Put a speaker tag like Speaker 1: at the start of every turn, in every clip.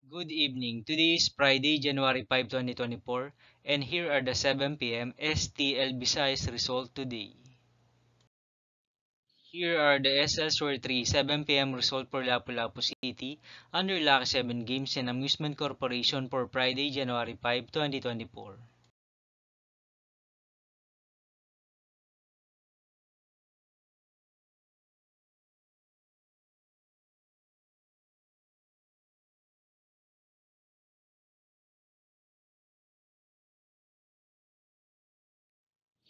Speaker 1: Good evening. Today is Friday, January 5, 2024, and here are the 7 p.m. STL Visayas result today. Here are the SL Store 3 7 p.m. result for Lapu-Lapu City under Lucky 7 Games and Amusement Corporation for Friday, January 5, 2024.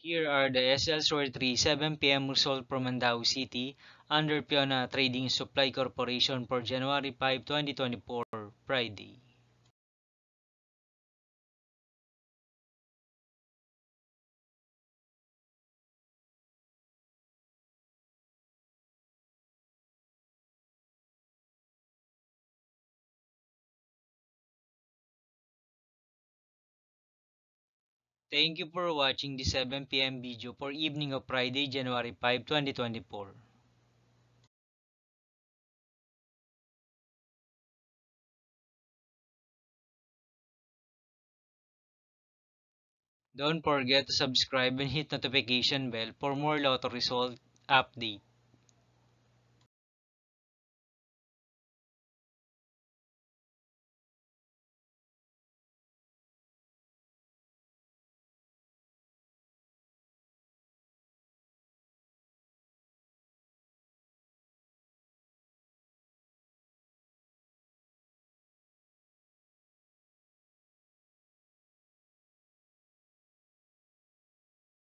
Speaker 1: Here are the SL Store 3 7 p.m. result from Mandaue City under Piona Trading Supply Corporation for January 5, 2024, Friday. Thank you for watching the 7 p.m. video for evening of Friday, January 5, 2024. Don't forget to subscribe and hit notification bell for more lotto result update.